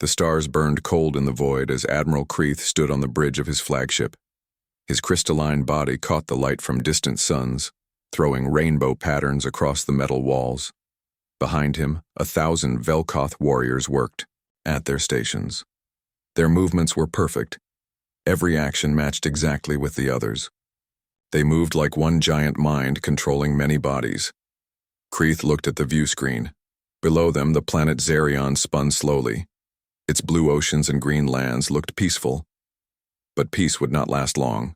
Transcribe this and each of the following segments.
The stars burned cold in the void as Admiral Kreeth stood on the bridge of his flagship. His crystalline body caught the light from distant suns, throwing rainbow patterns across the metal walls. Behind him, 1,000 Velkoth warriors worked, at their stations. Their movements were perfect. Every action matched exactly with the others. They moved like one giant mind controlling many bodies. Kreeth looked at the view screen. Below them, the planet Xerion spun slowly. Its blue oceans and green lands looked peaceful. But peace would not last long.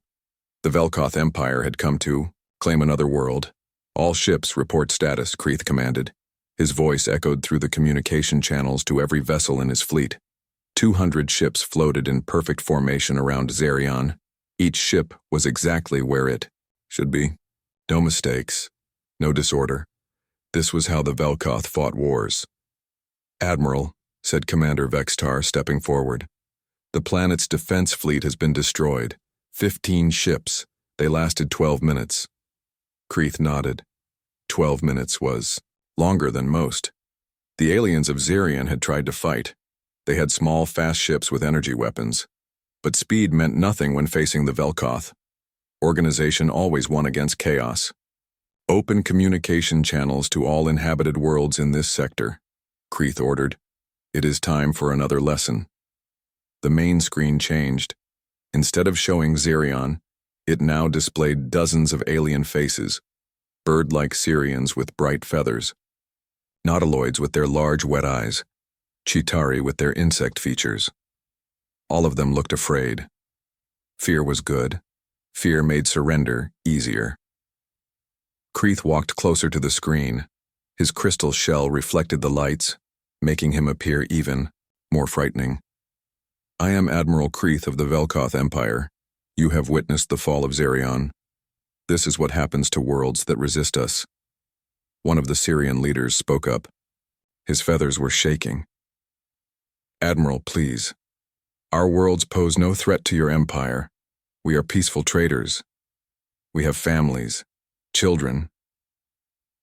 The Velkoth Empire had come to claim another world. All ships report status, Kreeth commanded. His voice echoed through the communication channels to every vessel in his fleet. 200 ships floated in perfect formation around Xerion. Each ship was exactly where it should be. No mistakes, no disorder. This was how the Velkoth fought wars. "Admiral," said Commander Vextar, stepping forward. "The planet's defense fleet has been destroyed. 15 ships. They lasted 12 minutes. Kreeth nodded. 12 minutes was longer than most. The aliens of Xerion had tried to fight. They had small, fast ships with energy weapons. But speed meant nothing when facing the Velkoth. Organization always won against chaos. "Open communication channels to all inhabited worlds in this sector," Kreeth ordered. "It is time for another lesson." The main screen changed. Instead of showing Xerion, it now displayed dozens of alien faces, bird-like Syrians with bright feathers, nautiloids with their large wet eyes, Chitauri with their insect features. All of them looked afraid. Fear was good. Fear made surrender easier. Kreeth walked closer to the screen. His crystal shell reflected the lights, making him appear even more frightening. "I am Admiral Kreeth of the Velkoth Empire. You have witnessed the fall of Xerion. This is what happens to worlds that resist us." One of the Syrian leaders spoke up. His feathers were shaking. "Admiral, please. Our worlds pose no threat to your empire. We are peaceful traders. We have families, children."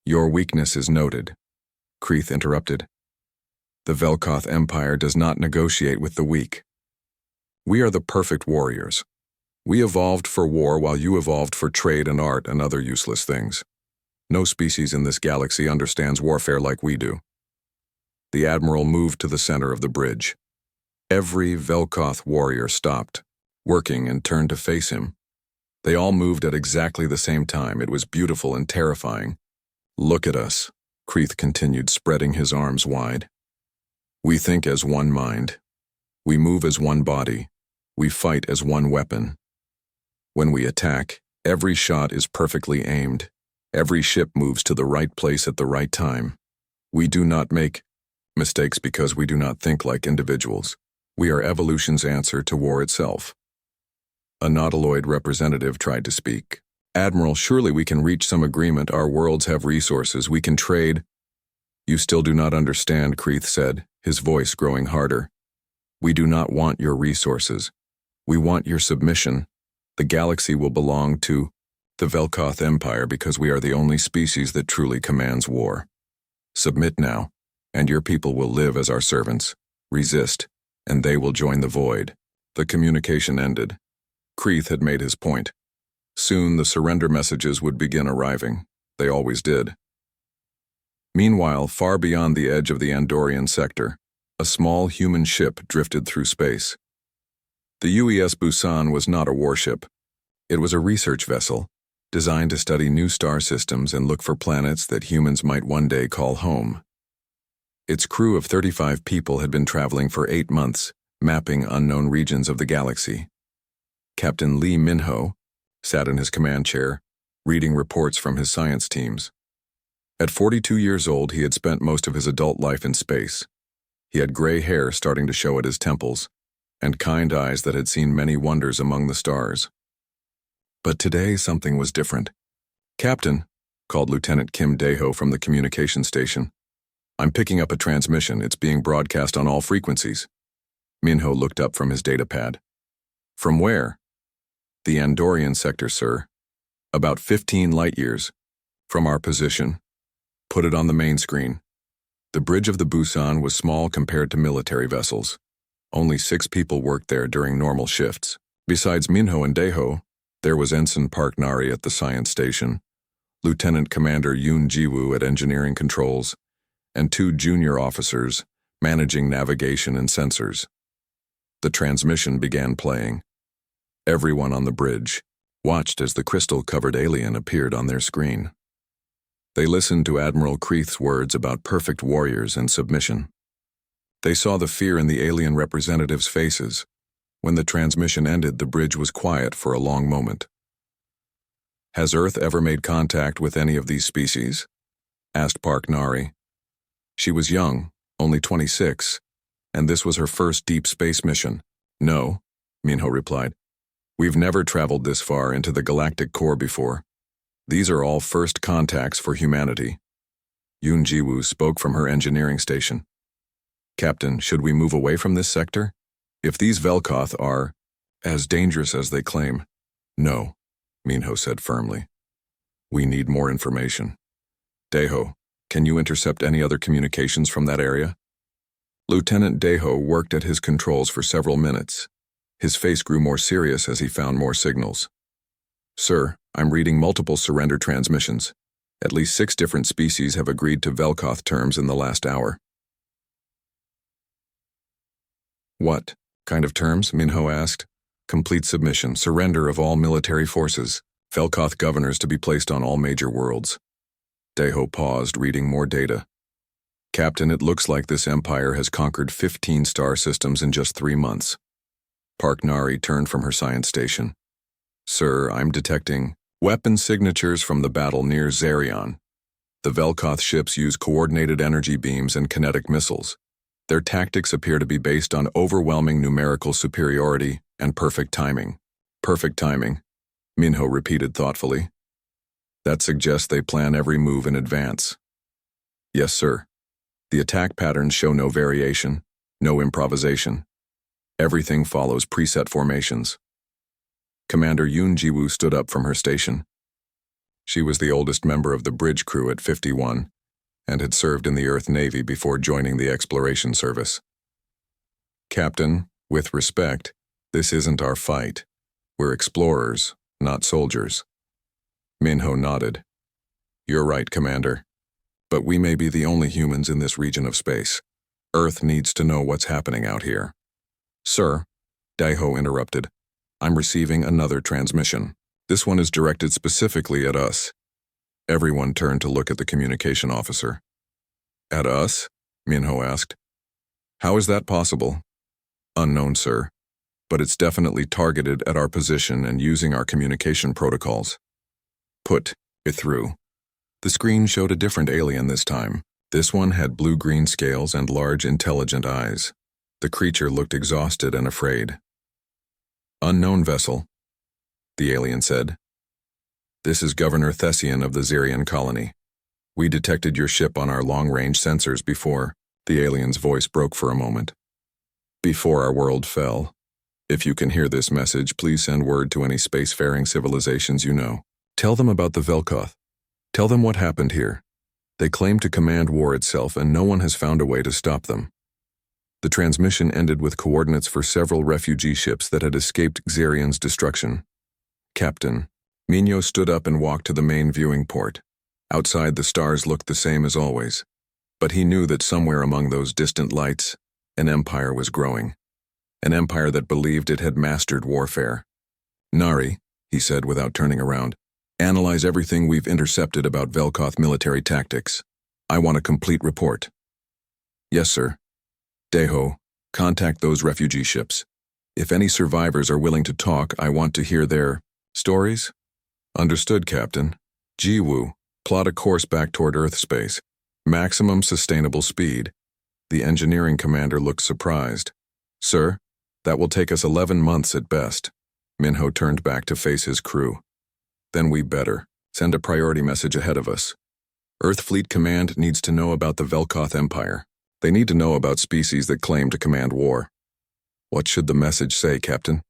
"Your weakness is noted," Kreeth interrupted. "The Velkoth Empire does not negotiate with the weak. We are the perfect warriors. We evolved for war while you evolved for trade and art and other useless things. No species in this galaxy understands warfare like we do." The Admiral moved to the center of the bridge. Every Velkoth warrior stopped, working, and turned to face him. They all moved at exactly the same time. It was beautiful and terrifying. "Look at us," Kreeth continued, spreading his arms wide. "We think as one mind. We move as one body. We fight as one weapon. When we attack, every shot is perfectly aimed. Every ship moves to the right place at the right time. We do not make mistakes because we do not think like individuals. We are evolution's answer to war itself." A nautiloid representative tried to speak. "Admiral, surely we can reach some agreement. Our worlds have resources. We can trade." "You still do not understand," Kreeth said, his voice growing harder. "We do not want your resources. We want your submission. The galaxy will belong to the Velkoth Empire because we are the only species that truly commands war. Submit now, and your people will live as our servants. Resist, and they will join the void." The communication ended. Kreeth had made his point. Soon the surrender messages would begin arriving. They always did. Meanwhile, far beyond the edge of the Andorian sector, a small human ship drifted through space. The UES Busan was not a warship. It was a research vessel, designed to study new star systems and look for planets that humans might one day call home. Its crew of 35 people had been traveling for 8 months, mapping unknown regions of the galaxy. Captain Lee Minho sat in his command chair, reading reports from his science teams. At 42 years old, he had spent most of his adult life in space. He had gray hair starting to show at his temples, and kind eyes that had seen many wonders among the stars. But today something was different. "Captain," called Lieutenant Kim Daeho from the communication station. "I'm picking up a transmission. It's being broadcast on all frequencies." Minho looked up from his datapad. "From where?" "The Andorian sector, sir. About 15 light years. From our position." "Put it on the main screen." The bridge of the Busan was small compared to military vessels. Only 6 people worked there during normal shifts. Besides Minho and Daeho, there was Ensign Park Nari at the science station, Lieutenant Commander Yoon Jiwoo at engineering controls, and 2 junior officers managing navigation and sensors. The transmission began playing. Everyone on the bridge watched as the crystal-covered alien appeared on their screen. They listened to Admiral Kreeth's words about perfect warriors and submission. They saw the fear in the alien representatives' faces. When the transmission ended, the bridge was quiet for a long moment. "Has Earth ever made contact with any of these species?" asked Park Nari. She was young, only 26, and this was her first deep space mission. "No," Minho replied. "We've never traveled this far into the galactic core before. These are all first contacts for humanity." Yoon Jiwoo spoke from her engineering station. "Captain, should we move away from this sector? If these Velkoth are as dangerous as they claim." "No," Minho said firmly. "We need more information. Daeho, can you intercept any other communications from that area?" Lieutenant Daeho worked at his controls for several minutes. His face grew more serious as he found more signals. "Sir, I'm reading multiple surrender transmissions. At least 6 different species have agreed to Velkoth terms in the last hour." "What kind of terms?" Minho asked. "Complete submission, surrender of all military forces, Velkoth governors to be placed on all major worlds." Daeho paused, reading more data. "Captain, it looks like this empire has conquered 15 star systems in just 3 months." Park Nari turned from her science station. "Sir, I'm detecting weapon signatures from the battle near Zarion. The Velkoth ships use coordinated energy beams and kinetic missiles. Their tactics appear to be based on overwhelming numerical superiority and perfect timing." "Perfect timing," Minho repeated thoughtfully. "That suggests they plan every move in advance." "Yes, sir. The attack patterns show no variation, no improvisation. Everything follows preset formations." Commander Yoon Jiwoo stood up from her station. She was the oldest member of the bridge crew at 51 and had served in the Earth Navy before joining the Exploration Service. "Captain, with respect, this isn't our fight. We're explorers, not soldiers." Minho nodded. "You're right, Commander. But we may be the only humans in this region of space. Earth needs to know what's happening out here." "Sir," Daeho interrupted, "I'm receiving another transmission. This one is directed specifically at us." Everyone turned to look at the communication officer. "At us?" Minho asked. "How is that possible?" "Unknown, sir. But it's definitely targeted at our position and using our communication protocols." "Put it through." The screen showed a different alien this time. This one had blue-green scales and large, intelligent eyes. The creature looked exhausted and afraid. "Unknown vessel," the alien said. "This is Governor Thessian of the Zirian colony. We detected your ship on our long-range sensors before." The alien's voice broke for a moment. "Before our world fell. If you can hear this message, please send word to any spacefaring civilizations you know. Tell them about the Velkoth. Tell them what happened here. They claim to command war itself, and no one has found a way to stop them." The transmission ended with coordinates for several refugee ships that had escaped Xerion's destruction. "Captain." Minho stood up and walked to the main viewing port. Outside, the stars looked the same as always. But he knew that somewhere among those distant lights, an empire was growing. An empire that believed it had mastered warfare. "Nari," he said without turning around, "analyze everything we've intercepted about Velkoth military tactics. I want a complete report." "Yes, sir." "Daeho, contact those refugee ships. If any survivors are willing to talk, I want to hear their stories." "Understood, Captain." "Jiwoo, plot a course back toward Earth space. Maximum sustainable speed." The engineering commander looked surprised. "Sir, that will take us 11 months at best." Minho turned back to face his crew. "Then we better send a priority message ahead of us. Earth Fleet Command needs to know about the Velkoth Empire. They need to know about species that claim to command war." "What should the message say, Captain?"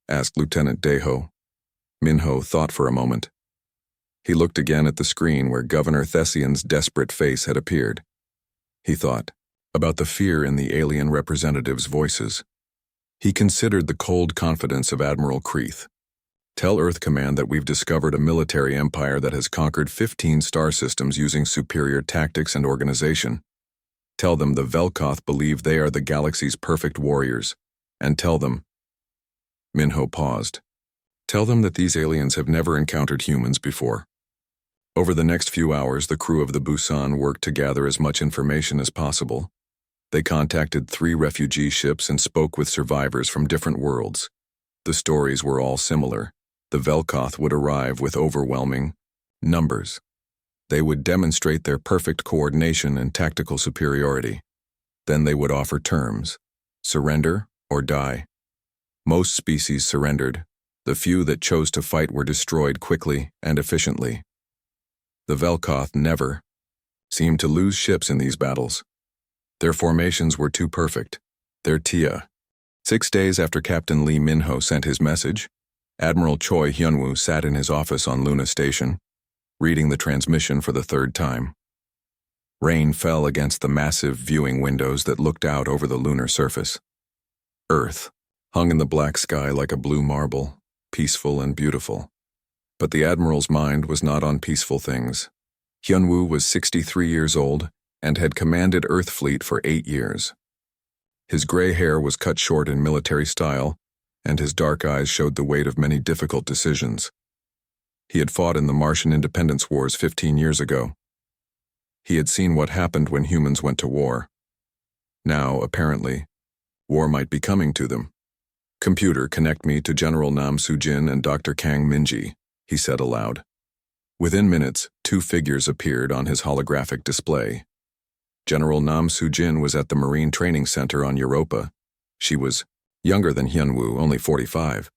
asked Lieutenant Daeho. Minho thought for a moment. He looked again at the screen where Governor Thessian's desperate face had appeared. He thought about the fear in the alien representatives' voices. He considered the cold confidence of Admiral Kreith. Tell Earth Command that we've discovered a military empire that has conquered 15 star systems using superior tactics and organization. Tell them the Velkoth believe they are the galaxy's perfect warriors. And tell them. Minho paused. Tell them that these aliens have never encountered humans before. Over the next few hours, the crew of the Busan worked to gather as much information as possible. They contacted 3 refugee ships and spoke with survivors from different worlds. The stories were all similar. The Velkoth would arrive with overwhelming numbers. They would demonstrate their perfect coordination and tactical superiority. Then they would offer terms: surrender or die. Most species surrendered. The few that chose to fight were destroyed quickly and efficiently. The Velkoth never seemed to lose ships in these battles. Their formations were too perfect. Their Tia. 6 days after Captain Lee Minho sent his message, Admiral Choi Hyunwoo sat in his office on Luna Station, reading the transmission for the 3rd time. Rain fell against the massive viewing windows that looked out over the lunar surface. Earth hung in the black sky like a blue marble, peaceful and beautiful. But the Admiral's mind was not on peaceful things. Hyunwoo was 63 years old and had commanded Earth Fleet for 8 years. His gray hair was cut short in military style, and his dark eyes showed the weight of many difficult decisions. He had fought in the Martian independence wars 15 years ago. He had seen what happened when humans went to war. Now, apparently, war might be coming to them. Computer, connect me to General Nam Soo-jin and Dr. Kang Min-ji, he said aloud. Within minutes, 2 figures appeared on his holographic display. General Nam Soo-jin was at the Marine Training Center on Europa. She was younger than Hyunwoo, only 45.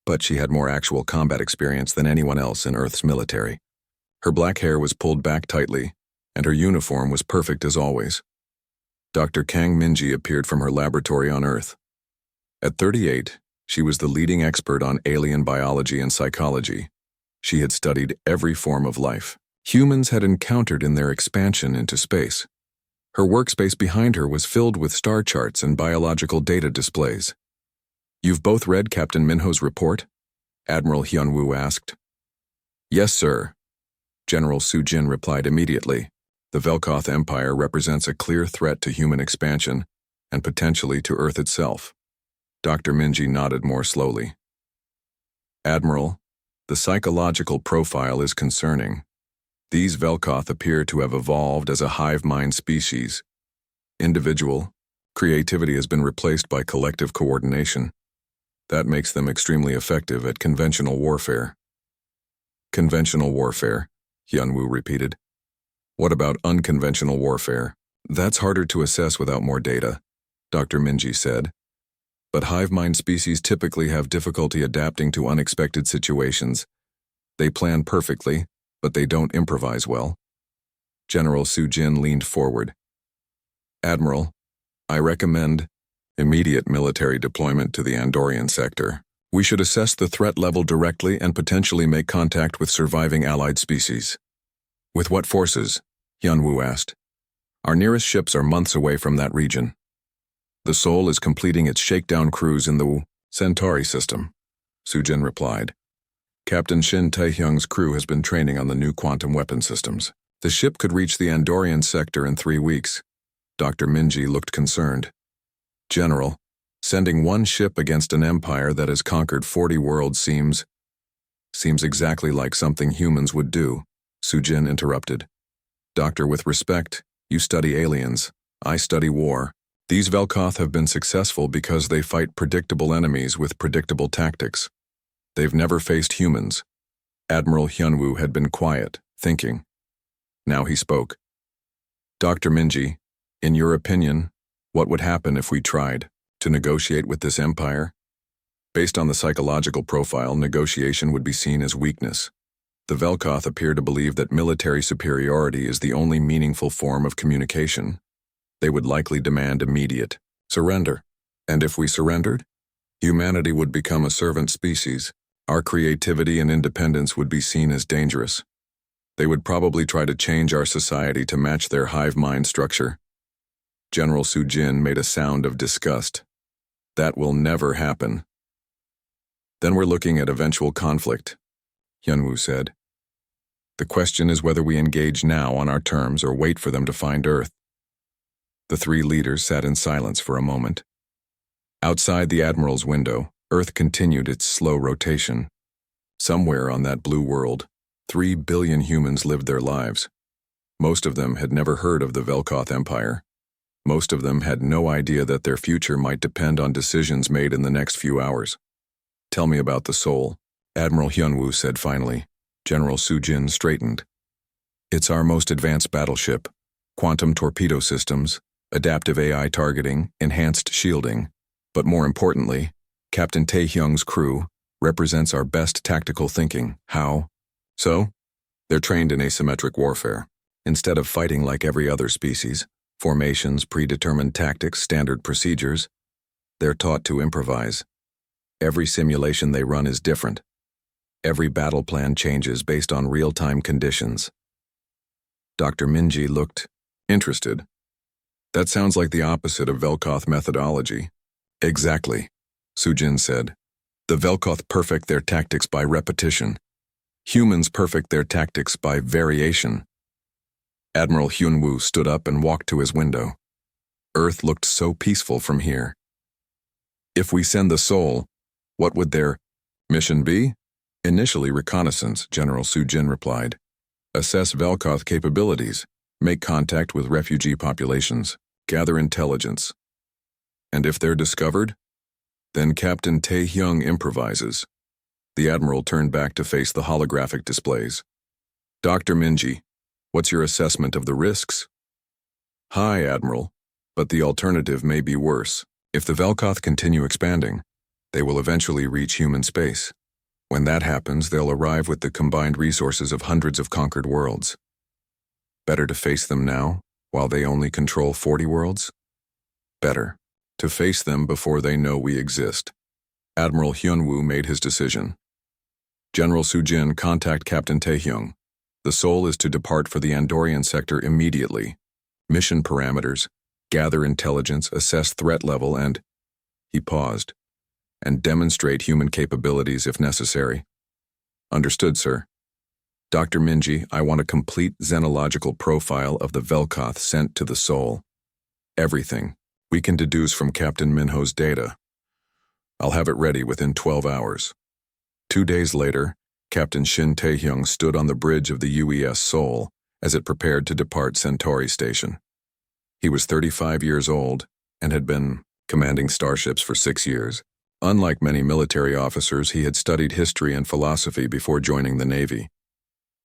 But she had more actual combat experience than anyone else in Earth's military. Her black hair was pulled back tightly, and her uniform was perfect as always. Dr. Kang Min-ji appeared from her laboratory on Earth. At 38, she was the leading expert on alien biology and psychology. She had studied every form of life humans had encountered in their expansion into space. Her workspace behind her was filled with star charts and biological data displays. You've both read Captain Minho's report? Admiral Hyunwoo asked. Yes, sir. General Soo-jin replied immediately. The Velkoth Empire represents a clear threat to human expansion and potentially to Earth itself. Dr. Min-ji nodded more slowly. Admiral, the psychological profile is concerning. These Velkoth appear to have evolved as a hive mind species. Individual creativity has been replaced by collective coordination. That makes them extremely effective at conventional warfare. Conventional warfare, Hyunwoo repeated. What about unconventional warfare? That's harder to assess without more data, Dr. Min-ji said. But hive mind species typically have difficulty adapting to unexpected situations. They plan perfectly, but they don't improvise well. General Soo-jin leaned forward. Admiral, I recommend immediate military deployment to the Andorian sector. We should assess the threat level directly and potentially make contact with surviving allied species. With what forces? Hyunwoo asked. Our nearest ships are months away from that region. The Sol is completing its shakedown cruise in the Centauri system, Soo-jin replied. Captain Shin Taehyung's crew has been training on the new quantum weapon systems. The ship could reach the Andorian sector in 3 weeks. Dr. Min-ji looked concerned. General, sending one ship against an empire that has conquered 40 worlds seems exactly like something humans would do, Soo-jin interrupted. Doctor, with respect, you study aliens. I study war. These Velkoth have been successful because they fight predictable enemies with predictable tactics. They've never faced humans. Admiral Hyunwoo had been quiet, thinking. Now he spoke. Dr. Min-ji, in your opinion, what would happen if we tried to negotiate with this empire? Based on the psychological profile, negotiation would be seen as weakness. The Velkoth appear to believe that military superiority is the only meaningful form of communication. They would likely demand immediate surrender. And if we surrendered, humanity would become a servant species. Our creativity and independence would be seen as dangerous. They would probably try to change our society to match their hive mind structure. General Soo-jin made a sound of disgust. That will never happen. Then we're looking at eventual conflict, Hyunwoo said. The question is whether we engage now on our terms or wait for them to find Earth. The three leaders sat in silence for a moment. Outside the Admiral's window, Earth continued its slow rotation. Somewhere on that blue world, 3 billion humans lived their lives. Most of them had never heard of the Velkoth Empire. Most of them had no idea that their future might depend on decisions made in the next few hours. Tell me about the Soul, Admiral Hyunwoo said finally. General Soo-jin straightened. It's our most advanced battleship. Quantum torpedo systems, adaptive AI targeting, enhanced shielding. But more importantly, Captain Taehyung's crew represents our best tactical thinking. How? So? They're trained in asymmetric warfare. Instead of fighting like every other species, formations, predetermined tactics, standard procedures, they're taught to improvise. Every simulation they run is different. Every battle plan changes based on real-time conditions. Dr. Minji looked interested. That sounds like the opposite of Velkoth methodology. Exactly, Soo-jin said. The Velkoth perfect their tactics by repetition. Humans perfect their tactics by variation. Admiral Hyunwoo stood up and walked to his window. Earth looked so peaceful from here. If we send the Soul, what would their mission be? Initially reconnaissance, General Soo-jin replied. Assess Velkoth capabilities, make contact with refugee populations, gather intelligence. And if they're discovered? Then Captain Taehyung improvises. The Admiral turned back to face the holographic displays. Dr. Minji, what's your assessment of the risks? High, Admiral, but the alternative may be worse. If the Velkoth continue expanding, they will eventually reach human space. When that happens, they'll arrive with the combined resources of hundreds of conquered worlds. Better to face them now, while they only control 40 worlds? Better to face them before they know we exist. Admiral Hyunwoo made his decision. General Soo-jin, contact Captain Taehyung. The Soul is to depart for the Andorian sector immediately. Mission parameters, gather intelligence, assess threat level, and... He paused. And demonstrate human capabilities if necessary. Understood, sir. Dr. Minji, I want a complete xenological profile of the Velkoth sent to the Soul. Everything we can deduce from Captain Minho's data. I'll have it ready within 12 hours. 2 days later, Captain Shin Taehyung stood on the bridge of the UES Soul as it prepared to depart Centauri Station. He was 35 years old and had been commanding starships for 6 years. Unlike many military officers, he had studied history and philosophy before joining the Navy.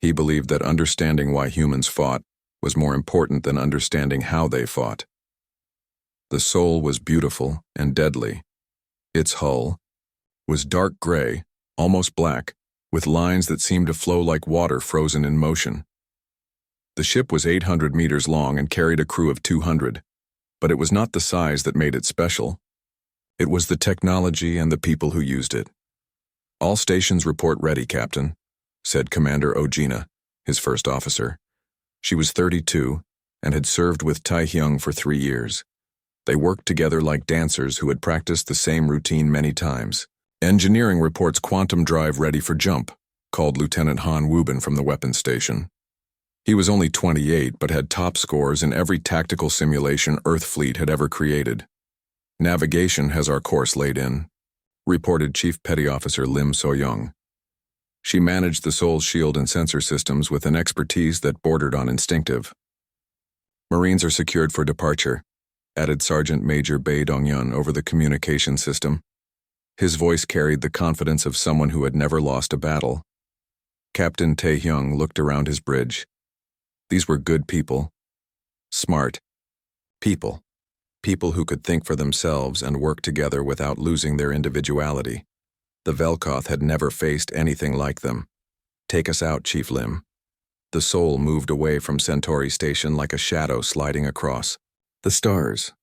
He believed that understanding why humans fought was more important than understanding how they fought. The Soul was beautiful and deadly. Its hull was dark gray, almost black, with lines that seemed to flow like water frozen in motion. The ship was 800 meters long and carried a crew of 200, but it was not the size that made it special. It was the technology and the people who used it. All stations report ready, Captain, said Commander Ojina, his first officer. She was 32 and had served with Taehyung for 3 years. They worked together like dancers who had practiced the same routine many times. Engineering reports quantum drive ready for jump, called Lieutenant Han Wubin from the weapons station. He was only 28 but had top scores in every tactical simulation Earth fleet had ever created. Navigation has our course laid in, reported Chief Petty Officer Lim So-young. She managed the Soul's shield and sensor systems with an expertise that bordered on instinctive. Marines are secured for departure, added Sergeant Major Bae Dong-yun over the communication system. His voice carried the confidence of someone who had never lost a battle. Captain Taehyung looked around his bridge. These were good people. Smart people. People who could think for themselves and work together without losing their individuality. The Velkoth had never faced anything like them. Take us out, Chief Lim. The Soul moved away from Centauri Station like a shadow sliding across. The stars.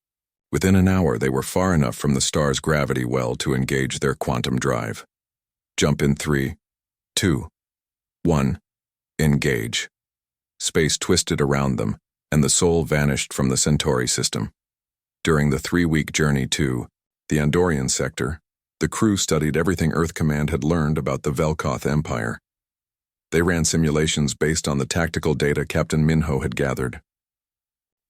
Within an hour, they were far enough from the star's gravity well to engage their quantum drive. Jump in 3, 2, 1. Engage. Space twisted around them, and the Soul vanished from the Centauri system. During the 3-week journey to The Andorian sector, the crew studied everything Earth Command had learned about the Velkoth Empire. They ran simulations based on the tactical data Captain Minho had gathered.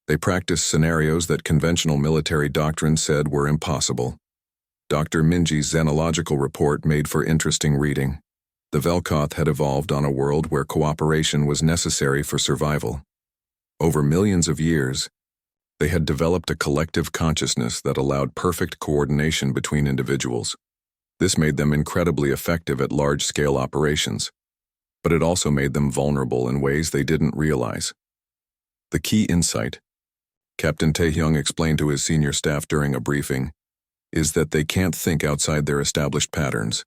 They practiced scenarios that conventional military doctrine said were impossible. Dr. Minji's xenological report made for interesting reading. The Velkoth had evolved on a world where cooperation was necessary for survival. Over millions of years, they had developed a collective consciousness that allowed perfect coordination between individuals. This made them incredibly effective at large-scale operations, but it also made them vulnerable in ways they didn't realize. The key insight, Captain Taehyung explained to his senior staff during a briefing, is that they can't think outside their established patterns.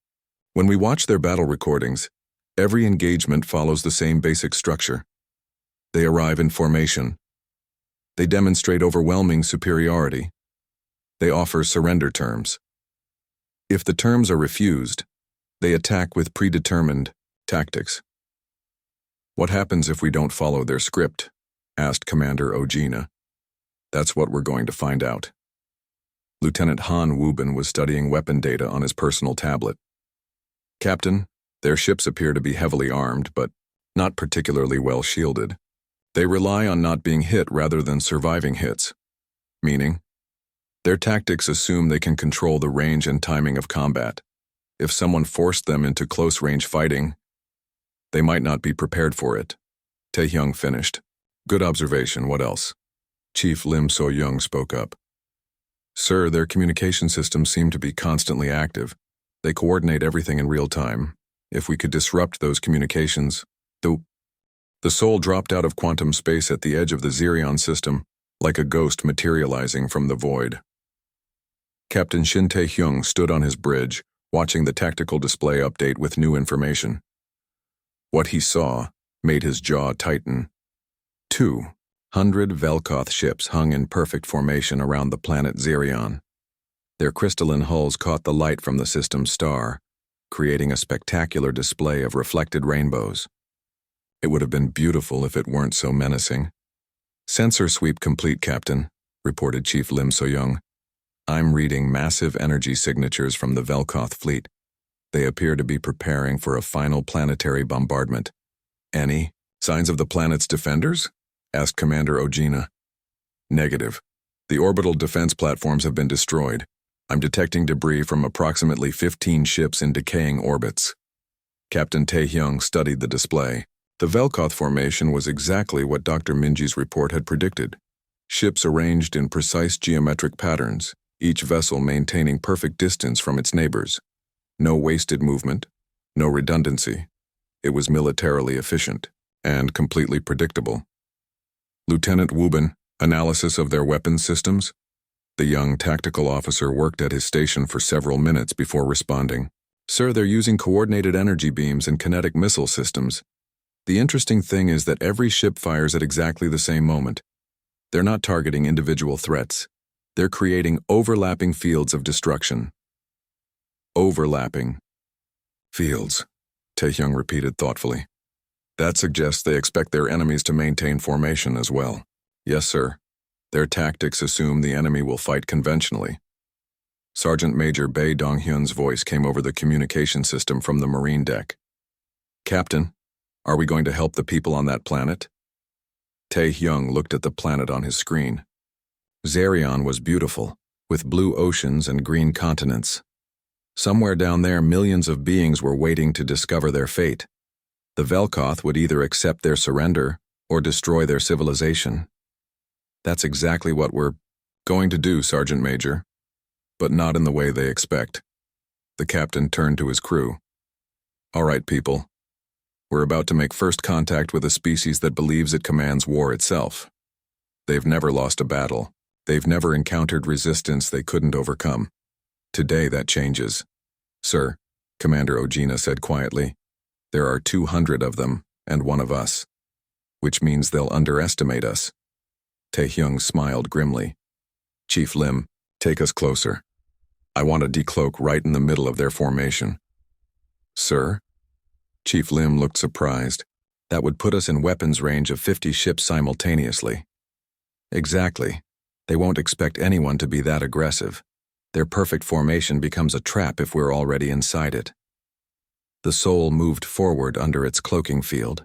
When we watch their battle recordings, every engagement follows the same basic structure. They arrive in formation. They demonstrate overwhelming superiority. They offer surrender terms. If the terms are refused, they attack with predetermined tactics. What happens if we don't follow their script? Asked Commander Ojina. That's what we're going to find out. Lieutenant Han Wubin was studying weapon data on his personal tablet. Captain, their ships appear to be heavily armed, but not particularly well shielded. They rely on not being hit rather than surviving hits. Meaning, their tactics assume they can control the range and timing of combat. If someone forced them into close-range fighting, they might not be prepared for it. Taehyung finished. Good observation, what else? Chief Lim So-young spoke up. Sir, their communication systems seem to be constantly active. They coordinate everything in real time. If we could disrupt those communications, the soul dropped out of quantum space at the edge of the Zirion system, like a ghost materializing from the void. Captain Shin Tae-hyung stood on his bridge, watching the tactical display update with new information. What he saw made his jaw tighten. 200 Velkoth ships hung in perfect formation around the planet Zirion. Their crystalline hulls caught the light from the system's star, creating a spectacular display of reflected rainbows. It would have been beautiful if it weren't so menacing. Sensor sweep complete, Captain, reported Chief Lim So-young. I'm reading massive energy signatures from the Velkoth fleet. They appear to be preparing for a final planetary bombardment. Any signs of the planet's defenders? Asked Commander Ojina. Negative. The orbital defense platforms have been destroyed. I'm detecting debris from approximately 15 ships in decaying orbits. Captain Taehyung studied the display. The Velkoth formation was exactly what Dr. Minji's report had predicted. Ships arranged in precise geometric patterns, each vessel maintaining perfect distance from its neighbors. No wasted movement, no redundancy. It was militarily efficient and completely predictable. Lieutenant Wubin, analysis of their weapons systems? The young tactical officer worked at his station for several minutes before responding. Sir, they're using coordinated energy beams and kinetic missile systems. The interesting thing is that every ship fires at exactly the same moment. They're not targeting individual threats. They're creating overlapping fields of destruction. Overlapping fields, Taehyung repeated thoughtfully. That suggests they expect their enemies to maintain formation as well. Yes, sir. Their tactics assume the enemy will fight conventionally. Sergeant Major Bae Dong-hyun's voice came over the communication system from the marine deck. Captain, are we going to help the people on that planet? Taehyung looked at the planet on his screen. Zirion was beautiful, with blue oceans and green continents. Somewhere down there, millions of beings were waiting to discover their fate. The Velkoth would either accept their surrender or destroy their civilization. That's exactly what we're going to do, Sergeant Major, but not in the way they expect. The captain turned to his crew. All right, people. We're about to make first contact with a species that believes it commands war itself. They've never lost a battle. They've never encountered resistance they couldn't overcome. Today that changes. Sir, Commander Ojina said quietly, there are 200 of them and one of us, which means they'll underestimate us. Taehyung smiled grimly. Chief Lim, take us closer. I want to decloak right in the middle of their formation. Sir? Chief Lim looked surprised. That would put us in weapons range of 50 ships simultaneously. Exactly. They won't expect anyone to be that aggressive. Their perfect formation becomes a trap if we're already inside it. The Soul moved forward under its cloaking field.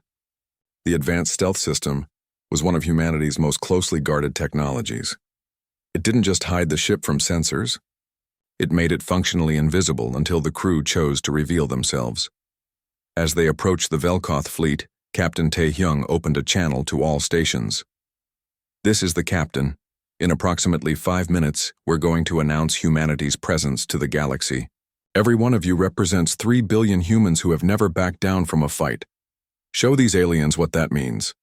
The advanced stealth system was one of humanity's most closely guarded technologies. It didn't just hide the ship from sensors. It made it functionally invisible until the crew chose to reveal themselves. As they approached the Velkoth fleet, Captain Tae-hyung opened a channel to all stations. "This is the captain. In approximately 5 minutes, we're going to announce humanity's presence to the galaxy. Every one of you represents 3 billion humans who have never backed down from a fight. Show these aliens what that means."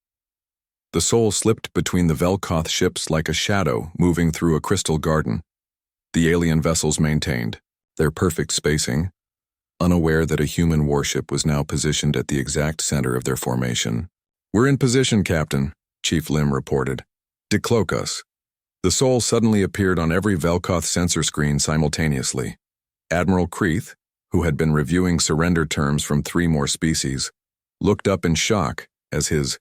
The Soul slipped between the Velkoth ships like a shadow moving through a crystal garden. The alien vessels maintained their perfect spacing, unaware that a human warship was now positioned at the exact center of their formation. "We're in position, Captain," Chief Lim reported. "Decloak us." The Soul suddenly appeared on every Velkoth sensor screen simultaneously. Admiral Kreeth, who had been reviewing surrender terms from 3 more species, looked up in shock as his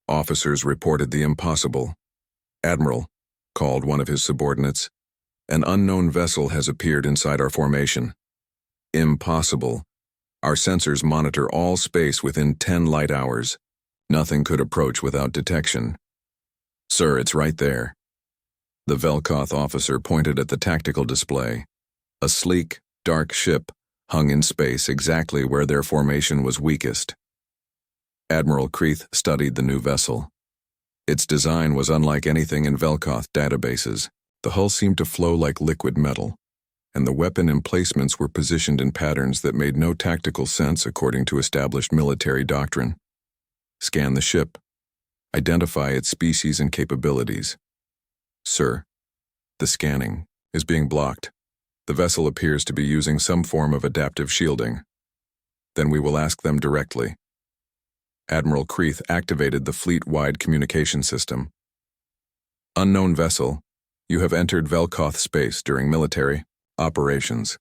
officers reported the impossible. "Admiral," called one of his subordinates, "an unknown vessel has appeared inside our formation." "Impossible. Our sensors monitor all space within 10 light hours. Nothing could approach without detection." "Sir, it's right there." The Velkoth officer pointed at the tactical display. A sleek, dark ship hung in space exactly where their formation was weakest. Admiral Kreeth studied the new vessel. Its design was unlike anything in Velkoth databases. The hull seemed to flow like liquid metal, and the weapon emplacements were positioned in patterns that made no tactical sense according to established military doctrine. "Scan the ship. Identify its species and capabilities." "Sir, the scanning is being blocked. The vessel appears to be using some form of adaptive shielding." "Then we will ask them directly." Admiral Kreeth activated the fleet-wide communication system. "Unknown vessel, you have entered Velkoth space during military operations.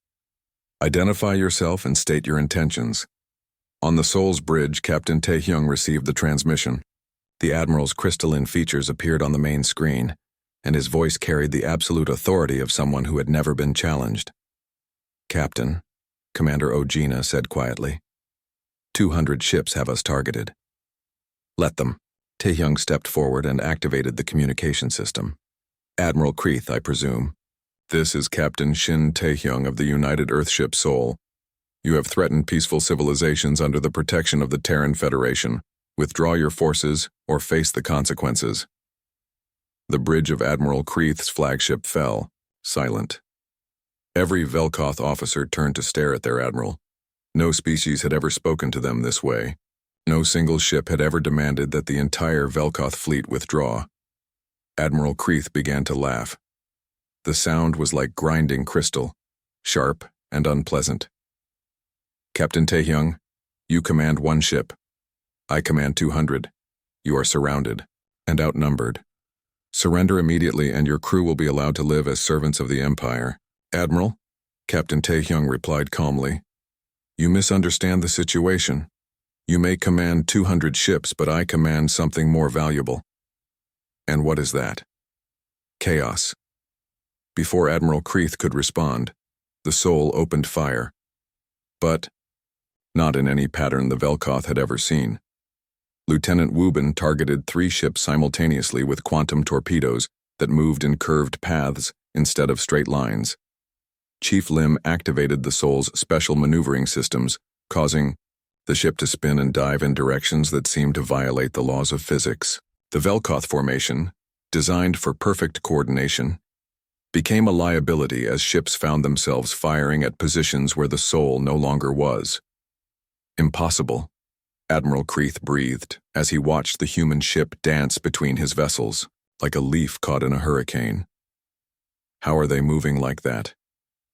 Identify yourself and state your intentions." On the Soul's bridge, Captain Tae-hyung received the transmission. The Admiral's crystalline features appeared on the main screen, and his voice carried the absolute authority of someone who had never been challenged. "Captain," Commander Ojina said quietly, 200 ships have us targeted." "Let them." Tae-hyung stepped forward and activated the communication system. "Admiral Kreeth, I presume. This is Captain Shin Tae-hyung of the United Earthship Soul. You have threatened peaceful civilizations under the protection of the Terran Federation. Withdraw your forces or face the consequences." The bridge of Admiral Kreeth's flagship fell, silent. Every Velkoth officer turned to stare at their admiral. No species had ever spoken to them this way. No single ship had ever demanded that the entire Velkoth fleet withdraw. Admiral Kreeth began to laugh. The sound was like grinding crystal, sharp and unpleasant. "Captain Tae-hyung, you command 1 ship. I command 200. You are surrounded and outnumbered. Surrender immediately and your crew will be allowed to live as servants of the Empire." "Admiral," Captain Tae-hyung replied calmly, "you misunderstand the situation. You may command 200 ships, but I command something more valuable." "And what is that?" "Chaos." Before Admiral Kreeth could respond, the Soul opened fire. But not in any pattern the Velkoth had ever seen. Lieutenant Wubin targeted 3 ships simultaneously with quantum torpedoes that moved in curved paths instead of straight lines. Chief Lim activated the Soul's special maneuvering systems, causing the ship to spin and dive in directions that seemed to violate the laws of physics. The Velkoth formation, designed for perfect coordination, became a liability as ships found themselves firing at positions where the Soul no longer was. "Impossible," Admiral Kreeth breathed as he watched the human ship dance between his vessels, like a leaf caught in a hurricane. "How are they moving like that?"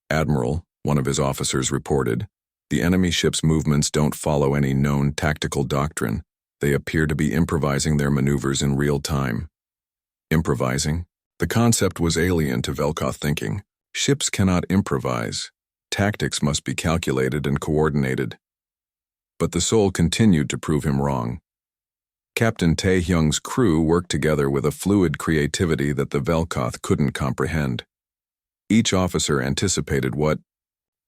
"Admiral," one of his officers reported, "the enemy ship's movements don't follow any known tactical doctrine. They appear to be improvising their maneuvers in real time." Improvising? The concept was alien to Velkoth thinking. Ships cannot improvise. Tactics must be calculated and coordinated. But the Soul continued to prove him wrong. Captain Tae-hyung's crew worked together with a fluid creativity that the Velkoth couldn't comprehend. Each officer anticipated what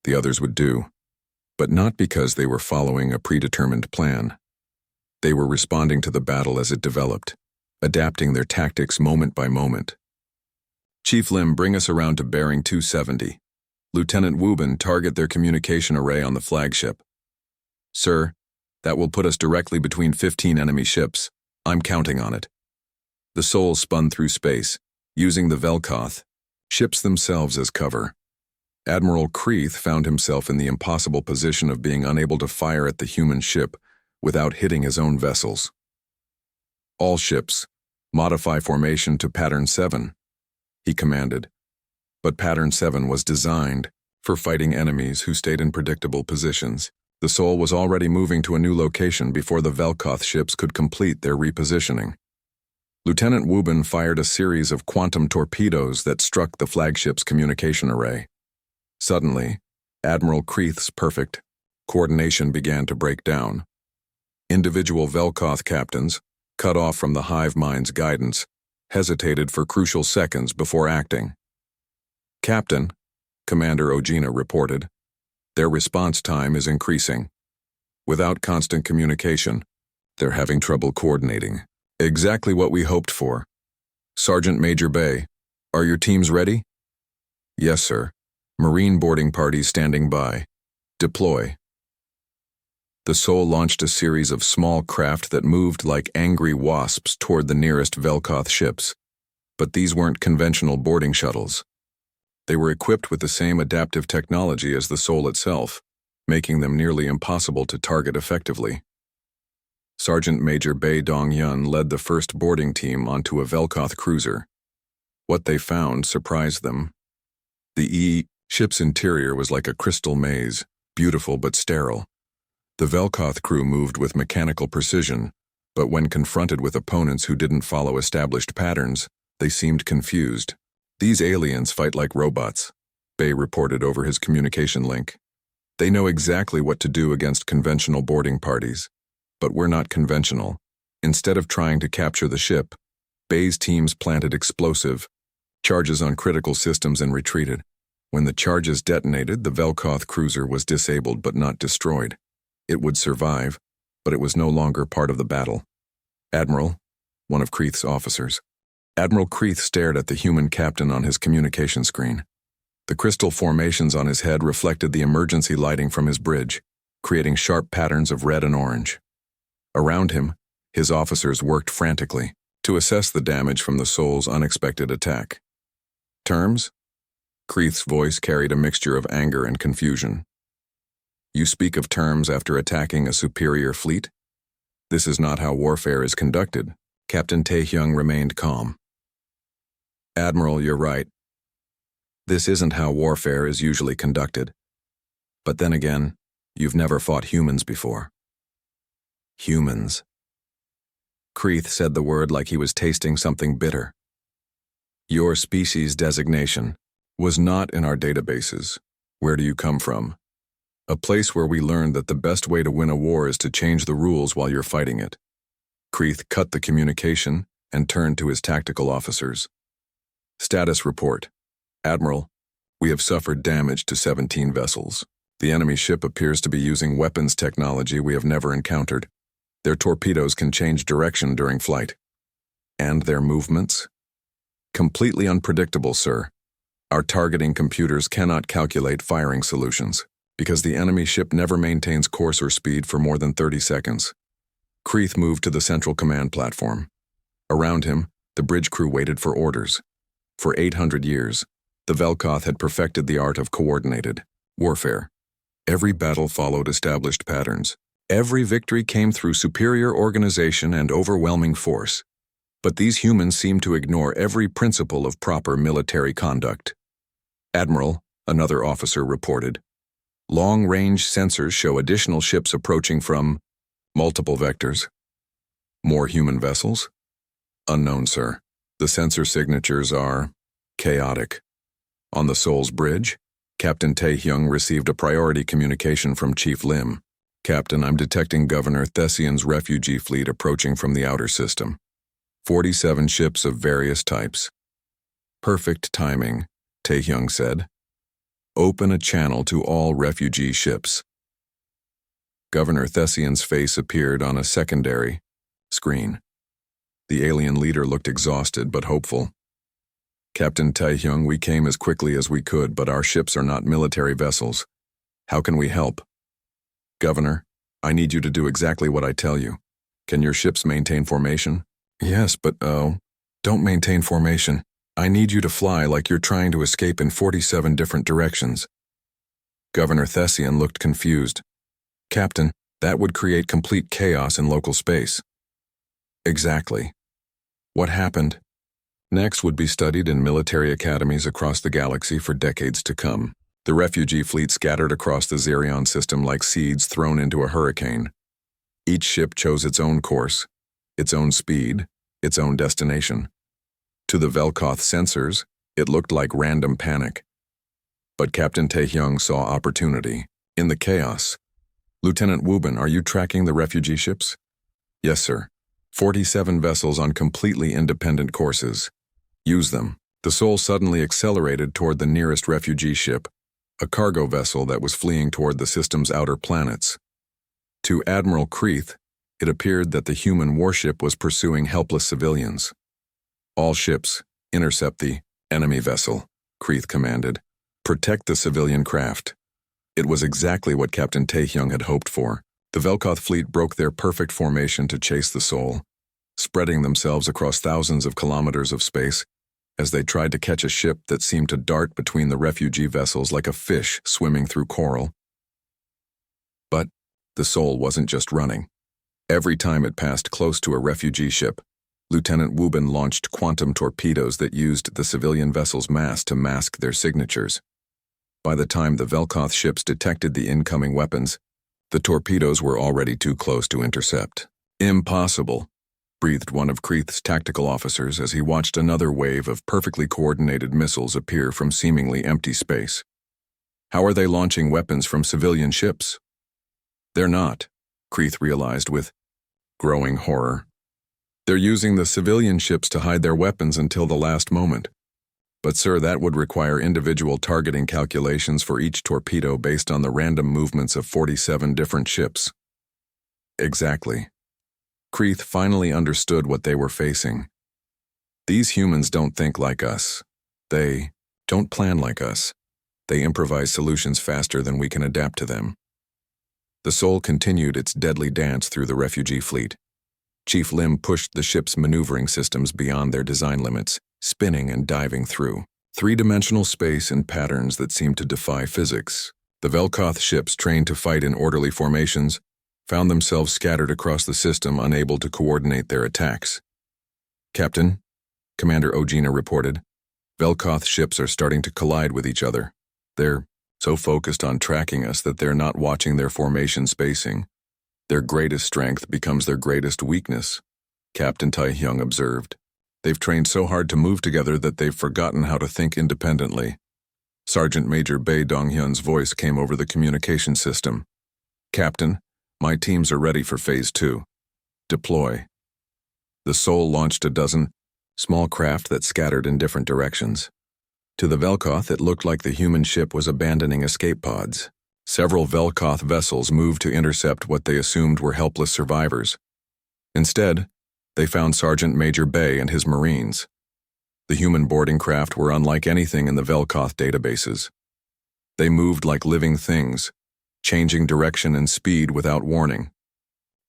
the others would do, but not because they were following a predetermined plan. They were responding to the battle as it developed, adapting their tactics moment by moment. Chief Lim, bring us around to bearing 270. Lieutenant Wubin, target their communication array on the flagship. Sir, that will put us directly between 15 enemy ships. I'm counting on it. The Soul spun through space, using the Velkoth, ships themselves as cover. Admiral Kreeth found himself in the impossible position of being unable to fire at the human ship without hitting his own vessels. All ships, modify formation to Pattern 7, he commanded. But Pattern 7 was designed for fighting enemies who stayed in predictable positions. The Soul was already moving to a new location before the Velkoth ships could complete their repositioning. Lieutenant Wubin fired a series of quantum torpedoes that struck the flagship's communication array. Suddenly, Admiral Kreeth's perfect coordination began to break down. Individual Velkoth captains, cut off from the hive mind's guidance, hesitated for crucial seconds before acting. Captain, Commander Ojina reported, their response time is increasing. Without constant communication, they're having trouble coordinating. Exactly what we hoped for. Sergeant Major Bay, are your teams ready? Yes, sir. Marine boarding parties standing by. Deploy. The Soul launched a series of small craft that moved like angry wasps toward the nearest Velkoth ships. But these weren't conventional boarding shuttles. They were equipped with the same adaptive technology as the Soul itself, making them nearly impossible to target effectively. Sergeant Major Bae Dong-yun led the first boarding team onto a Velkoth cruiser. What they found surprised them. The ship's interior was like a crystal maze, beautiful but sterile. The Velkoth crew moved with mechanical precision, but when confronted with opponents who didn't follow established patterns, they seemed confused. These aliens fight like robots, Bae reported over his communication link. They know exactly what to do against conventional boarding parties. But we're not conventional. Instead of trying to capture the ship, Bae's teams planted explosive charges on critical systems and retreated. When the charges detonated, the Velkoth cruiser was disabled but not destroyed. It would survive, but it was no longer part of the battle. Admiral, one of Kreeth's officers. Admiral Kreeth stared at the human captain on his communication screen. The crystal formations on his head reflected the emergency lighting from his bridge, creating sharp patterns of red and orange. Around him, his officers worked frantically to assess the damage from the Soul's unexpected attack. Terms? Kreeth's voice carried a mixture of anger and confusion. You speak of terms after attacking a superior fleet? This is not how warfare is conducted. Captain Taehyung remained calm. Admiral, you're right. This isn't how warfare is usually conducted. But then again, you've never fought humans before. Humans. Kreeth said the word like he was tasting something bitter. Your species designation was not in our databases. Where do you come from? A place where we learned that the best way to win a war is to change the rules while you're fighting it. Kreeth cut the communication and turned to his tactical officers. Status report. Admiral, we have suffered damage to 17 vessels. The enemy ship appears to be using weapons technology we have never encountered. Their torpedoes can change direction during flight. And their movements? Completely unpredictable, sir. Our targeting computers cannot calculate firing solutions, because the enemy ship never maintains course or speed for more than 30 seconds. Kreeth moved to the central command platform. Around him, the bridge crew waited for orders. For 800 years, the Velkoth had perfected the art of coordinated warfare. Every battle followed established patterns. Every victory came through superior organization and overwhelming force. But these humans seemed to ignore every principle of proper military conduct. Admiral, another officer reported, long-range sensors show additional ships approaching from multiple vectors. More human vessels? Unknown, sir. The sensor signatures are chaotic. On the Soul's bridge, Captain Taehyung received a priority communication from Chief Lim. Captain, I'm detecting Governor Thessian's refugee fleet approaching from the outer system. 47 ships of various types. Perfect timing. Taehyung said. Open a channel to all refugee ships. Governor Thessian's face appeared on a secondary screen. The alien leader looked exhausted but hopeful. Captain Taehyung, we came as quickly as we could, but our ships are not military vessels. How can we help? Governor, I need you to do exactly what I tell you. Can your ships maintain formation? Yes, but don't maintain formation. I need you to fly like you're trying to escape in 47 different directions. Governor Thessian looked confused. Captain, that would create complete chaos in local space. Exactly. What happened? Next would be studied in military academies across the galaxy for decades to come. The refugee fleet scattered across the Zerion system like seeds thrown into a hurricane. Each ship chose its own course, its own speed, its own destination. To the Velkoth sensors, it looked like random panic. But Captain Taehyung saw opportunity in the chaos. Lieutenant Wubin, are you tracking the refugee ships? Yes, sir. 47 vessels on completely independent courses. Use them. The Soul suddenly accelerated toward the nearest refugee ship, a cargo vessel that was fleeing toward the system's outer planets. To Admiral Kreeth, it appeared that the human warship was pursuing helpless civilians. All ships, intercept the enemy vessel, Kreeth commanded. Protect the civilian craft. It was exactly what Captain Taehyung had hoped for. The Velkoth fleet broke their perfect formation to chase the Soul, spreading themselves across thousands of kilometers of space as they tried to catch a ship that seemed to dart between the refugee vessels like a fish swimming through coral. But the Soul wasn't just running. Every time it passed close to a refugee ship, Lieutenant Wubin launched quantum torpedoes that used the civilian vessel's mass to mask their signatures. By the time the Velkoth ships detected the incoming weapons, the torpedoes were already too close to intercept. Impossible, breathed one of Kreeth's tactical officers as he watched another wave of perfectly coordinated missiles appear from seemingly empty space. How are they launching weapons from civilian ships? They're not, Kreeth realized with growing horror. They're using the civilian ships to hide their weapons until the last moment. But sir, that would require individual targeting calculations for each torpedo based on the random movements of 47 different ships. Exactly. Kreeth finally understood what they were facing. These humans don't think like us. They don't plan like us. They improvise solutions faster than we can adapt to them. The Soul continued its deadly dance through the refugee fleet. Chief Lim pushed the ship's maneuvering systems beyond their design limits, spinning and diving through three-dimensional space in patterns that seemed to defy physics. The Velkoth ships, trained to fight in orderly formations, found themselves scattered across the system, unable to coordinate their attacks. Captain, Commander Ojina reported, Velkoth ships are starting to collide with each other. They're so focused on tracking us that they're not watching their formation spacing. Their greatest strength becomes their greatest weakness, Captain Taehyung observed. They've trained so hard to move together that they've forgotten how to think independently. Sergeant Major Bae Donghyun's voice came over the communication system. Captain, my teams are ready for Phase 2. Deploy. The Soul launched a dozen small craft that scattered in different directions. To the Velkoth, it looked like the human ship was abandoning escape pods. Several Velkoth vessels moved to intercept what they assumed were helpless survivors. Instead, they found Sergeant Major Bae and his Marines. The human boarding craft were unlike anything in the Velkoth databases. They moved like living things, changing direction and speed without warning.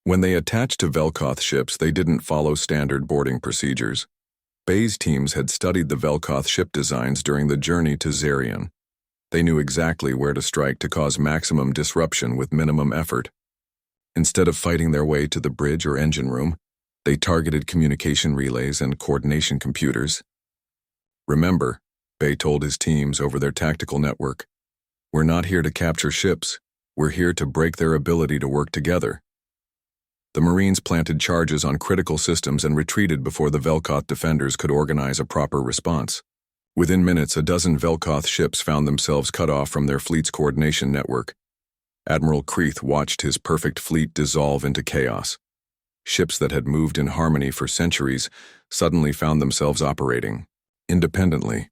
When they attached to Velkoth ships, they didn't follow standard boarding procedures. Bae's teams had studied the Velkoth ship designs during the journey to Zerion. They knew exactly where to strike to cause maximum disruption with minimum effort. Instead of fighting their way to the bridge or engine room, they targeted communication relays and coordination computers. Remember, Bae told his teams over their tactical network, we're not here to capture ships, we're here to break their ability to work together. The Marines planted charges on critical systems and retreated before the Velkoth defenders could organize a proper response. Within minutes, a dozen Velkoth ships found themselves cut off from their fleet's coordination network. Admiral Kreeth watched his perfect fleet dissolve into chaos. Ships that had moved in harmony for centuries suddenly found themselves operating independently.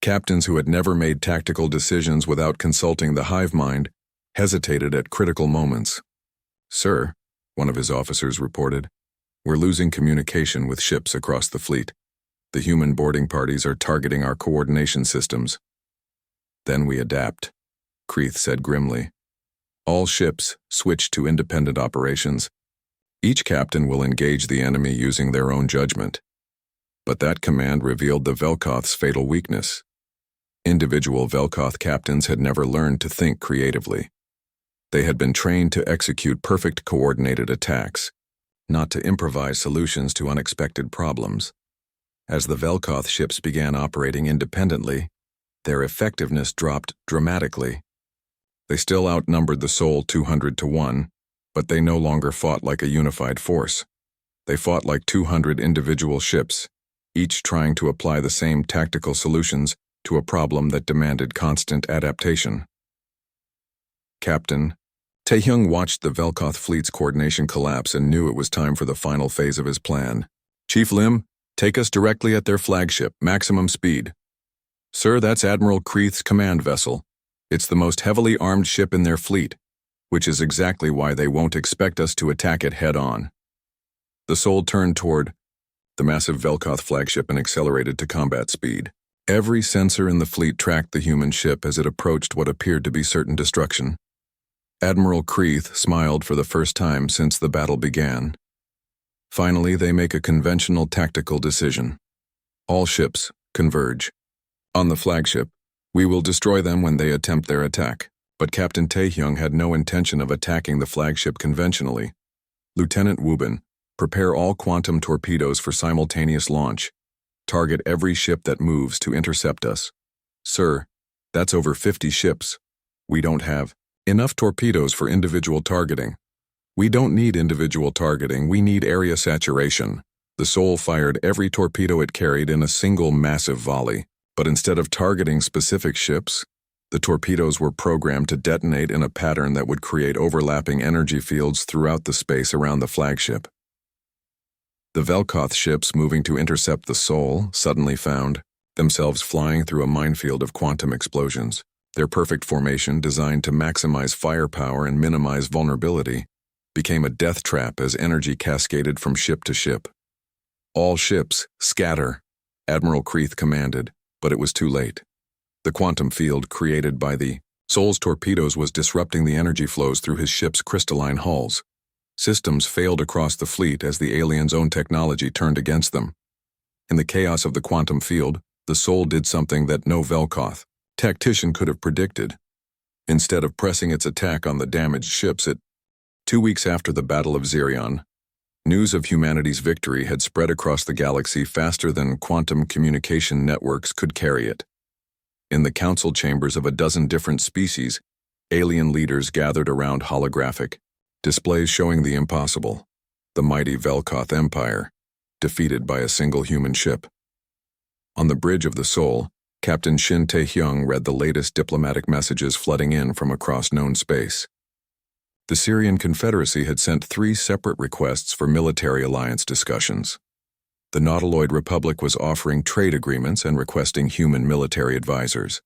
Captains who had never made tactical decisions without consulting the hive mind hesitated at critical moments. "Sir," one of his officers reported, "we're losing communication with ships across the fleet. The human boarding parties are targeting our coordination systems." "Then we adapt," Kreith said grimly. "All ships switch to independent operations. Each captain will engage the enemy using their own judgment." But that command revealed the Velkoth's fatal weakness. Individual Velkoth captains had never learned to think creatively. They had been trained to execute perfect coordinated attacks, not to improvise solutions to unexpected problems. As the Velkoth ships began operating independently, their effectiveness dropped dramatically. They still outnumbered the Sol 200-1, but they no longer fought like a unified force. They fought like 200 individual ships, each trying to apply the same tactical solutions to a problem that demanded constant adaptation. Captain Taehyung watched the Velkoth fleet's coordination collapse and knew it was time for the final phase of his plan. "Chief Lim, take us directly at their flagship, maximum speed." "Sir, that's Admiral Kreith's command vessel. It's the most heavily armed ship in their fleet, which is exactly why they won't expect us to attack it head-on." The Sol turned toward the massive Velkoth flagship and accelerated to combat speed. Every sensor in the fleet tracked the human ship as it approached what appeared to be certain destruction. Admiral Kreith smiled for the first time since the battle began. Finally, they make a conventional tactical decision. All ships converge. On the flagship, we will destroy them when they attempt their attack. But Captain Taehyung had no intention of attacking the flagship conventionally. "Lieutenant Wubin, prepare all quantum torpedoes for simultaneous launch. Target every ship that moves to intercept us." "Sir, that's over 50 ships. We don't have enough torpedoes for individual targeting." "We don't need individual targeting, we need area saturation." The Sol fired every torpedo it carried in a single massive volley, but instead of targeting specific ships, the torpedoes were programmed to detonate in a pattern that would create overlapping energy fields throughout the space around the flagship. The Velkoth ships moving to intercept the Sol suddenly found themselves flying through a minefield of quantum explosions. Their perfect formation, designed to maximize firepower and minimize vulnerability, became a death trap as energy cascaded from ship to ship. "All ships, scatter," Admiral Kreith commanded, but it was too late. The quantum field created by the Sol's torpedoes was disrupting the energy flows through his ship's crystalline hulls. Systems failed across the fleet as the aliens' own technology turned against them. In the chaos of the quantum field, the Sol did something that no Velkoth tactician could have predicted. Instead of pressing its attack on the damaged ships, 2 weeks after the Battle of Xerion, news of humanity's victory had spread across the galaxy faster than quantum communication networks could carry it. In the council chambers of a dozen different species, alien leaders gathered around holographic displays showing the impossible, the mighty Velkoth Empire, defeated by a single human ship. On the bridge of the Sol, Captain Shin Taehyung read the latest diplomatic messages flooding in from across known space. The Syrian Confederacy had sent 3 separate requests for military alliance discussions. The Nautiloid Republic was offering trade agreements and requesting human military advisors.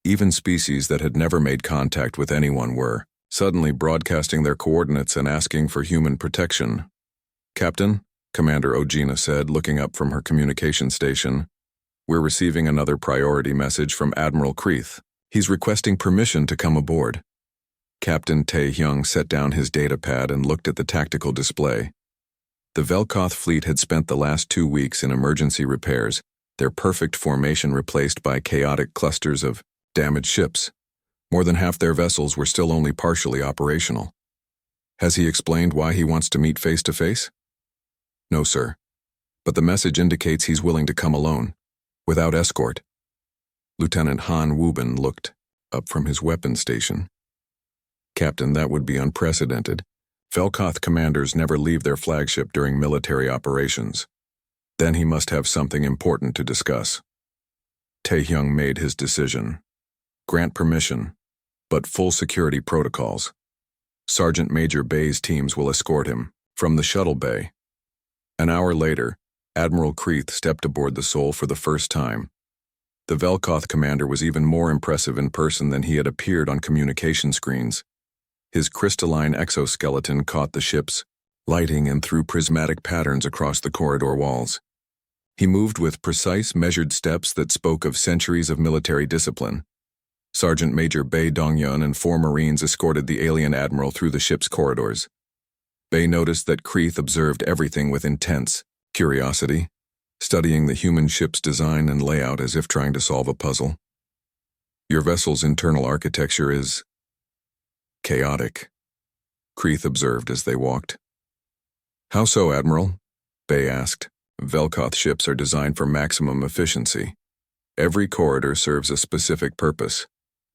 Even species that had never made contact with anyone were suddenly broadcasting their coordinates and asking for human protection. "Captain," Commander Ojina said, looking up from her communication station, "we're receiving another priority message from Admiral Kreith. He's requesting permission to come aboard." Captain Taehyung set down his datapad and looked at the tactical display. The Velkoth fleet had spent the last 2 weeks in emergency repairs, their perfect formation replaced by chaotic clusters of damaged ships. More than half their vessels were still only partially operational. "Has he explained why he wants to meet face-to-face?" "No, sir. But the message indicates he's willing to come alone, without escort." Lieutenant Han Wubin looked up from his weapons station. "Captain, that would be unprecedented. Velkoth commanders never leave their flagship during military operations." "Then he must have something important to discuss." Taehyung made his decision. "Grant permission, but full security protocols. Sergeant Major Bay's teams will escort him from the shuttle bay." An hour later, Admiral Kreith stepped aboard the Sol for the first time. The Velkoth commander was even more impressive in person than he had appeared on communication screens. His crystalline exoskeleton caught the ship's lighting and threw prismatic patterns across the corridor walls. He moved with precise, measured steps that spoke of centuries of military discipline. Sergeant Major Bei Dongyun and 4 Marines escorted the alien admiral through the ship's corridors. Bei noticed that Kreeth observed everything with intense curiosity, studying the human ship's design and layout as if trying to solve a puzzle. Your vessel's internal architecture is chaotic, Kreeth observed as they walked. How so, Admiral? Bei asked. Velkoth ships are designed for maximum efficiency. Every corridor serves a specific purpose.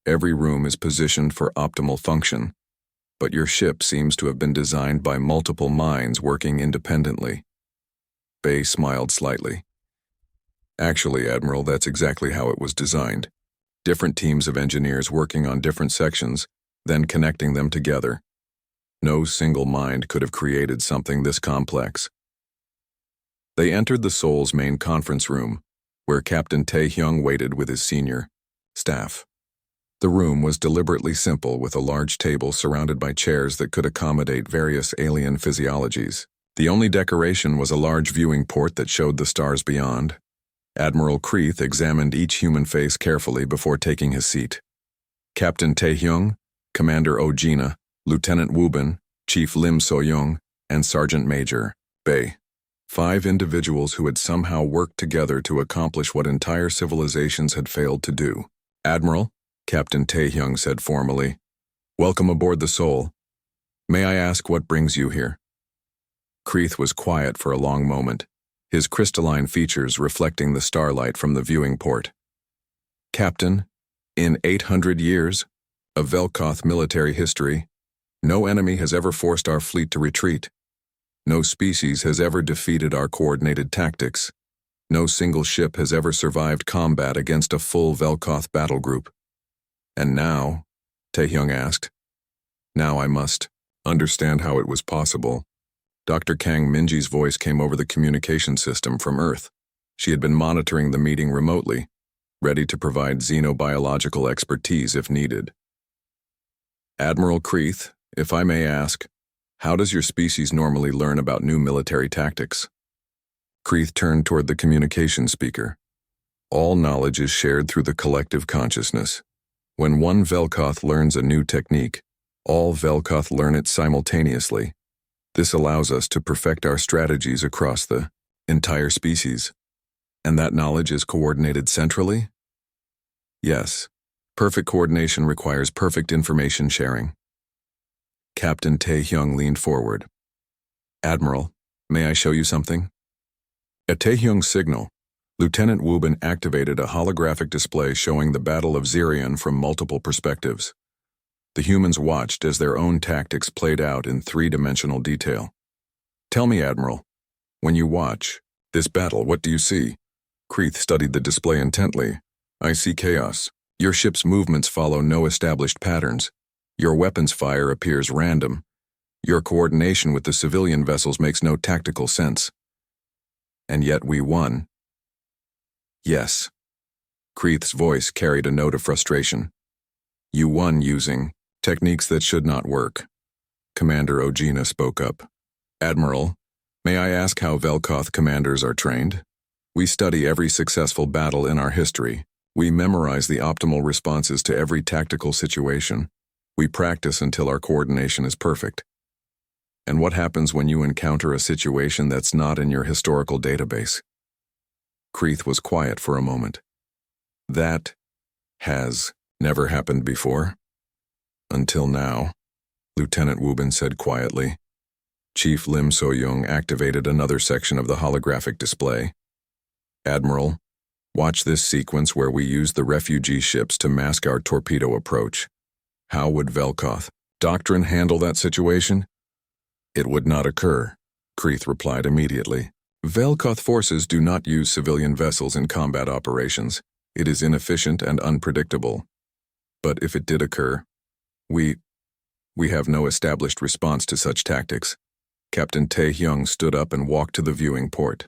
Every room is positioned for optimal function. But your ship seems to have been designed by multiple minds working independently. Bei smiled slightly. Actually, Admiral, that's exactly how it was designed. Different teams of engineers working on different sections, then connecting them together. No single mind could have created something this complex. They entered the Soul's main conference room, where Captain Tae-hyung waited with his senior staff. The room was deliberately simple, with a large table surrounded by chairs that could accommodate various alien physiologies. The only decoration was a large viewing port that showed the stars beyond. Admiral Kreeth examined each human face carefully before taking his seat. Captain Tae-hyung, Commander Oh-jina, Lieutenant Woo-bin, Chief Lim So-young, and Sergeant Major Bei. 5 individuals who had somehow worked together to accomplish what entire civilizations had failed to do. Admiral, Captain Tae-hyung said formally, welcome aboard the Soul. May I ask what brings you here? Kreeth was quiet for a long moment, his crystalline features reflecting the starlight from the viewing port. Captain, in 800 years of Velkoth military history, no enemy has ever forced our fleet to retreat. No species has ever defeated our coordinated tactics. No single ship has ever survived combat against a full Velkoth battle group. And now, Tae-hyung asked, now I must understand how it was possible. Dr. Kang Minji's voice came over the communication system from Earth. She had been monitoring the meeting remotely, ready to provide xenobiological expertise if needed. Admiral Kreeth, if I may ask, how does your species normally learn about new military tactics? Kreeth turned toward the communication speaker. All knowledge is shared through the collective consciousness. When one Velkoth learns a new technique, all Velkoth learn it simultaneously. This allows us to perfect our strategies across the entire species. And that knowledge is coordinated centrally? Yes. Perfect coordination requires perfect information sharing. Captain Tae-hyung leaned forward. Admiral, may I show you something? At Tae-hyung's signal, Lieutenant Woo-bin activated a holographic display showing the Battle of Xerion from multiple perspectives. The humans watched as their own tactics played out in 3-dimensional detail. Tell me, Admiral, when you watch this battle, what do you see? Kreeth studied the display intently. I see chaos. Your ship's movements follow no established patterns. Your weapons fire appears random. Your coordination with the civilian vessels makes no tactical sense. And yet we won. Yes. Kreeth's voice carried a note of frustration. You won using techniques that should not work. Commander Oh-jina spoke up. Admiral, may I ask how Velkoth commanders are trained? We study every successful battle in our history. We memorize the optimal responses to every tactical situation. We practice until our coordination is perfect. And what happens when you encounter a situation that's not in your historical database? Kreeth was quiet for a moment. That has never happened before? Until now, Lieutenant Woo-bin said quietly. Chief Lim So-young activated another section of the holographic display. Admiral, watch this sequence where we use the refugee ships to mask our torpedo approach. How would Velkoth doctrine handle that situation? It would not occur, Kreeth replied immediately. Velkoth forces do not use civilian vessels in combat operations. It is inefficient and unpredictable. But if it did occur, we have no established response to such tactics. Captain Tae-hyung stood up and walked to the viewing port.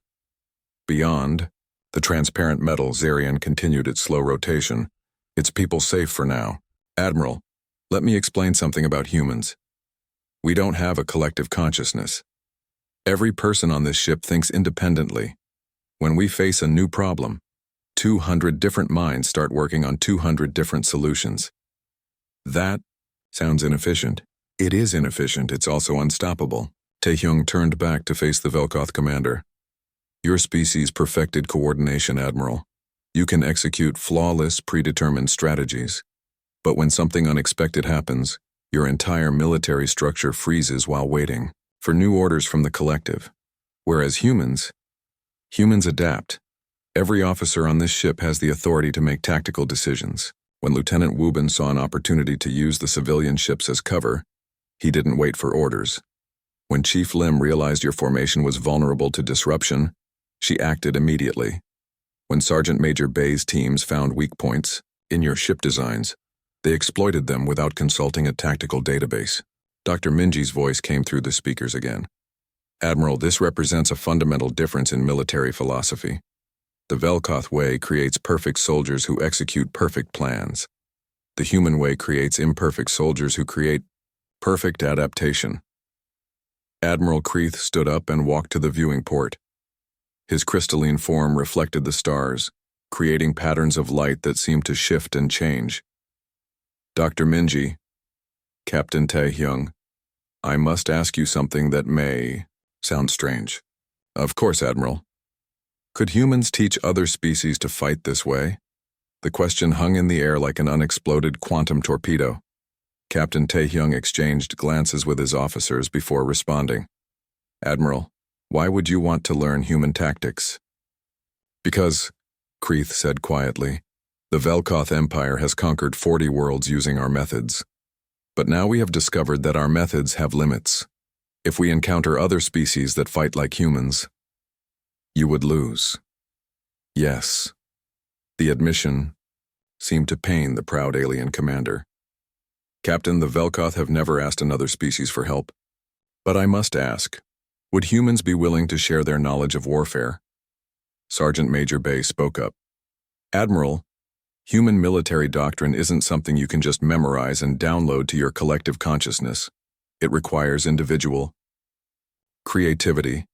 Beyond, The transparent metal Zarian continued its slow rotation. Its people safe for now. Admiral, let me explain something about humans. We don't have a collective consciousness. Every person on this ship thinks independently. When we face a new problem, 200 different minds start working on 200 different solutions. That sounds inefficient. It is inefficient, it's also unstoppable. Taehyung turned back to face the Velkoth commander. Your species perfected coordination, Admiral. You can execute flawless, predetermined strategies. But when something unexpected happens, your entire military structure freezes while waiting for new orders from the collective. Whereas humans adapt. Every officer on this ship has the authority to make tactical decisions. When Lieutenant Wubin saw an opportunity to use the civilian ships as cover, he didn't wait for orders. When Chief Lim realized your formation was vulnerable to disruption, she acted immediately. When Sergeant Major Bay's teams found weak points in your ship designs, they exploited them without consulting a tactical database. Dr. Minji's voice came through the speakers again. Admiral, this represents a fundamental difference in military philosophy. The Velkoth way creates perfect soldiers who execute perfect plans. The human way creates imperfect soldiers who create perfect adaptation. Admiral Kreeth stood up and walked to the viewing port. His crystalline form reflected the stars, creating patterns of light that seemed to shift and change. Dr. Minji, Captain Taehyung, I must ask you something that may sound strange. Of course, Admiral. Could humans teach other species to fight this way? The question hung in the air like an unexploded quantum torpedo. Captain Taehyung exchanged glances with his officers before responding. Admiral, why would you want to learn human tactics? Because, Kreeth said quietly, the Velkoth Empire has conquered 40 worlds using our methods. But now we have discovered that our methods have limits. If we encounter other species that fight like humans, you would lose. Yes. The admission seemed to pain the proud alien commander. Captain, the Velkoth have never asked another species for help. But I must ask, would humans be willing to share their knowledge of warfare? Sergeant Major Bay spoke up. Admiral, human military doctrine isn't something you can just memorize and download to your collective consciousness. It requires individual creativity,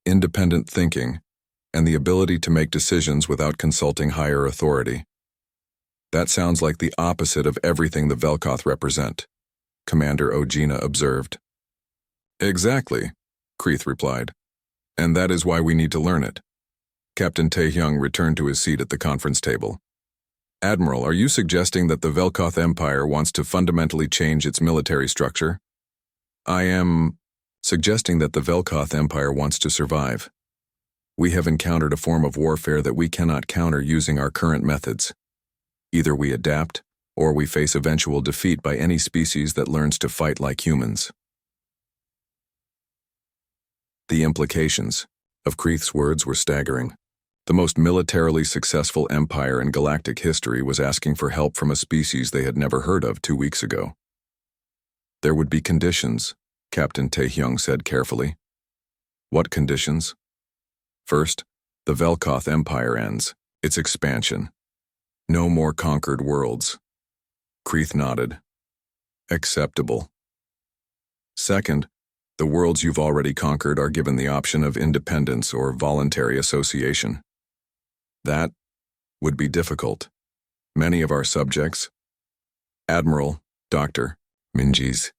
independent thinking, and the ability to make decisions without consulting higher authority. That sounds like the opposite of everything the Velkoth represent, Commander Ojina observed. Exactly, Kreeth replied. And that is why we need to learn it. Captain Taehyung returned to his seat at the conference table. Admiral, are you suggesting that the Velkoth Empire wants to fundamentally change its military structure? I am suggesting that the Velkoth Empire wants to survive. We have encountered a form of warfare that we cannot counter using our current methods. Either we adapt, or we face eventual defeat by any species that learns to fight like humans. The implications of Kreeth's words were staggering. The most militarily successful empire in galactic history was asking for help from a species they had never heard of 2 weeks ago. There would be conditions, Captain Taehyung said carefully. What conditions? First, the Velkoth Empire ends, its expansion. No more conquered worlds. Kreeth nodded. Acceptable. Second, the worlds you've already conquered are given the option of independence or voluntary association. That would be difficult. Many of our subjects, Admiral, Dr. Minji's